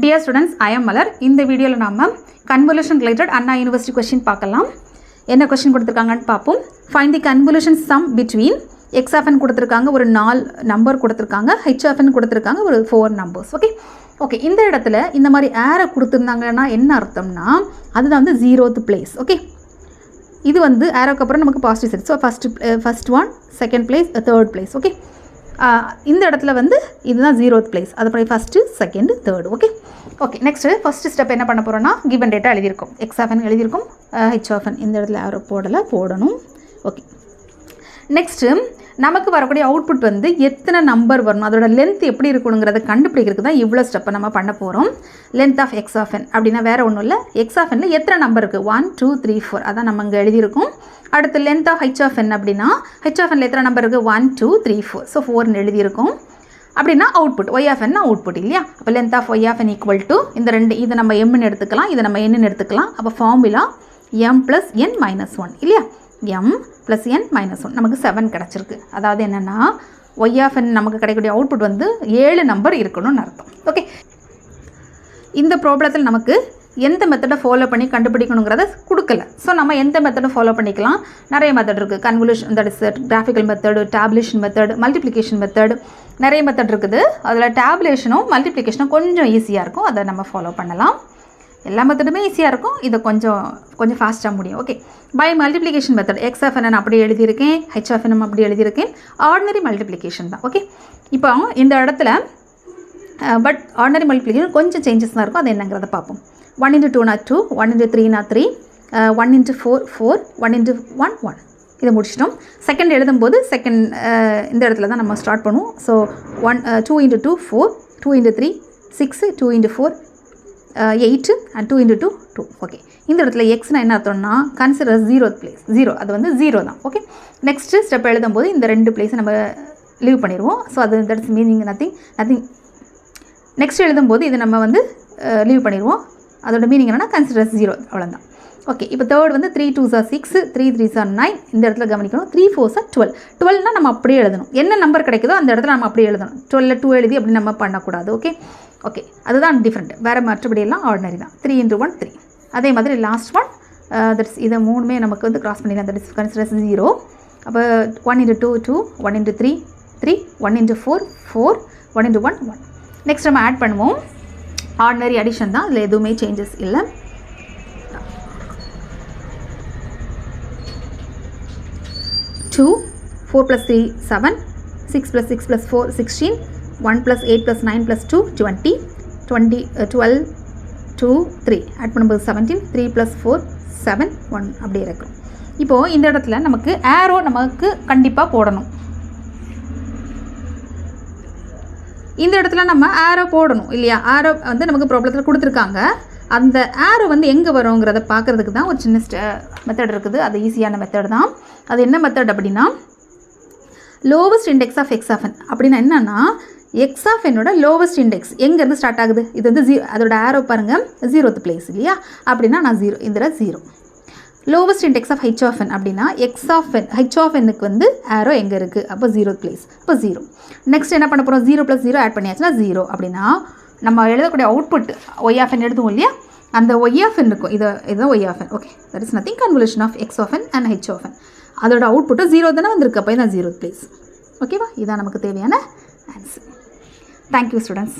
Dear students, I am Malar. In the video நாம convolution related Anna University question பார்க்கலாம். என்ன question கொடுத்திருக்காங்கன்னு பாப்போம். Find the convolution sum between x of n கொடுத்திருக்காங்க ஒரு 4 number கொடுத்திருக்காங்க, h of n கொடுத்திருக்காங்க ஒரு 4 numbers. ஓகே இந்த இடத்துல இந்த மாதிரி arrow கொடுத்திருந்தாங்கன்னா என்ன அர்த்தம்னா அதுதான் வந்து 0th place. ஓகே இது வந்து arrowக்கு அப்புறம் நமக்கு positive set. So first one, second place, third place. Okay இந்த இடத்துல வந்து இதுதான் 0th place. அதுபடி first, second, third. Okay next first step என்ன பண்ண போகிறோன்னா கிவன் டேட்டா எழுதியிருக்கும், x of n எழுதியிருக்கும், h of n இந்த இடத்துல arrow போடணும். ஓகே நெக்ஸ்ட்டு நமக்கு வரக்கூடிய அவுட்புட் வந்து எத்தனை நம்பர் வரணும், அதோட லென்த் எப்படி இருக்கணுங்கிறத கண்டுபிடிக்கிறதுக்கு தான் இவ்வளோ ஸ்டெப்பை நம்ம பண்ண போகிறோம். Length of x of n அப்படின்னா வேறு ஒன்றும் இல்லை, x of n எத்தனை நம்பர் இருக்குது, 1 2 3 4 அதான் நம்ம இங்கே எழுதியிருக்கோம். அடுத்து length of h of n அப்படின்னா h of n எத்தனை நம்பர் இருக்குது, 1 2 3 4 ஸோ 4 எழுதியிருக்கோம். அப்படின்னா output y of n output இல்லையா. அப்போ length of y of n equal to இந்த ரெண்டு, இதை நம்ம mன்னு எடுத்துக்கலாம், இதை நம்ம nன்னு எடுத்துக்கலாம். அப்போ ஃபார்முலா m + n - 1 இல்லையா, m + n - 1 நமக்கு 7 கிடச்சிருக்கு. அதாவது என்னென்னா y of n நமக்கு கிடைக்கக்கூடிய அவுட்புட் வந்து 7 நம்பர் இருக்கணும்னு அர்த்தம். ஓகே இந்த ப்ராப்ளத்தில் நமக்கு எந்த மெத்தடை ஃபாலோ பண்ணி கண்டுபிடிக்கணுங்கிறத கொடுக்கல. ஸோ நம்ம எந்த மெத்தடை ஃபாலோ பண்ணிக்கலாம், நிறைய மெத்தட் இருக்குது. Convolution, that is graphical method, tabulation method, multiplication method, நிறைய மெத்தட் இருக்குது. அதில் டேபுலேஷனும் மல்டிப்ளிகேஷனும் கொஞ்சம் ஈஸியாக இருக்கும், அதை நம்ம ஃபாலோ பண்ணலாம். எல்லா மெத்தடுமே ஈஸியாக இருக்கும், இதை கொஞ்சம் ஃபாஸ்ட்டாக முடியும். Okay bye multiplication method x of n அப்படி எழுதியிருக்கேன், h of n அப்படி எழுதியிருக்கேன். ஆர்டினரி மல்டிப்ளிகேஷன் தான். ஓகே இப்போ இந்த இடத்துல பட் ஆர்டினரி மல்டிப்ளிகேஷன் கொஞ்சம் சேஞ்சஸ் தான் இருக்கும், அது என்னங்கிறத பார்ப்போம். 1 × 2 = 2, 1 × 3 = 3, 1 × 4 4, 1 × 1 1 இதை முடிச்சிட்டோம். செகண்ட் எழுதும்போது செகண்ட் இந்த இடத்துல தான் நம்ம ஸ்டார்ட் பண்ணுவோம். So 2 × 2 4, 2 × 3 6, 2 × 4 8 and 2 × 2 2. ஓகே இந்த இடத்துல எக்ஸ்னால் என்ன அர்த்தம்னா கன்சிடர் 0th place, 0 அது வந்து 0 தான். ஓகே நெக்ஸ்ட்டு ஸ்டெப் எழுதும்போது இந்த ரெண்டு பிளேஸை நம்ம லீவ் பண்ணிடுவோம். ஸோ அது தட்ஸ் மீனிங் நத்திங். நெக்ஸ்ட் எழுதும்போது இது நம்ம வந்து லீவ் பண்ணிடுவோம். அதோட மீனிங் என்னென்னா கன்சிடர் 0 அவ்வளோதான். ஓகே இப்போ தேர்ட் வந்து 3 2s are 6, 3 3s are 9 இந்த இடத்துல கவனிக்கணும். 3 4s are 12. 12னால் நம்ம அப்படியே எழுதணும், என்ன நம்பர் கிடைக்குதோ அந்த இடத்துல நம்ம அப்படியே எழுதணும். 12ல் 2 எழுதி அப்படி நம்ம பண்ணக்கூடாது. ஓகே அதுதான் டிஃப்ரெண்ட், வேறு மற்றபடியெல்லாம் ஆர்டினரி தான். 3 × 1 3. அதே மாதிரி லாஸ்ட் ஒன் தட்ஸ் இதை மூணுமே நமக்கு வந்து கிராஸ் பண்ணிடலாம். That is consider 0. அப்போ 1 × 2 2, 1 × 3 3, 1 × 4 4, 1 × 1 1. நெக்ஸ்ட் நம்ம ஆட் பண்ணுவோம். ஆர்டினரி அடிஷன் தான், அதில் எதுவுமே சேஞ்சஸ் இல்லை. Two 4 + 3 7, 6 + 6 + 4 16, 1 + 8 + 9 + 2 20, 12 2 3 ஆட் பண்ணும்போது 17, 3 + 4 7 1 அப்படியே இருக்கும். இப்போது இந்த இடத்துல நமக்கு ஆரோ நமக்கு கண்டிப்பாக போடணும். இந்த இடத்துல நம்ம ஆரோ போடணும் இல்லையா. ஆரோ வந்து நமக்கு ப்ராப்ளத்தில் கொடுத்துருக்காங்க. அந்த ஆரோ வந்து எங்கே வருங்கிறத பார்க்குறதுக்கு தான் ஒரு சின்ன மெத்தட் இருக்குது, அது ஈஸியான மெத்தட் தான். அது என்ன மெத்தட் அப்படின்னா lowest index of x of n அப்படின்னா என்னென்னா x of n-ஓட லோவஸ்ட் இண்டெக்ஸ் எங்கேருந்து ஸ்டார்ட் ஆகுது, இது வந்து அதோட ஆரோ பாருங்கள் 0th place இல்லையா. அப்படின்னா நான் 0 இந்த 0. Lowest index of h of n அப்படின்னா h of n-க்கு வந்து ஆரோ எங்கே இருக்குது, அப்போ 0th place, அப்போ 0. நெக்ஸ்ட் என்ன பண்ண போகிறோம், 0 + 0 ஆட் பண்ணியாச்சுன்னா 0. அப்படின்னா நம்ம எழுதக்கூடிய அவுட்புட் y of n எழுதுவோம் இல்லையா, அந்த y of n இருக்கும், இதுதான் y of n. Okay that is nothing convolution of x of n and h of n. அதோட அவுட்புட்டு 0 தானே வந்திருக்கு, அப்போ இதான் 0th place. ஓகேவா, இதான் நமக்கு தேவையான ஆன்சர். Thank you students.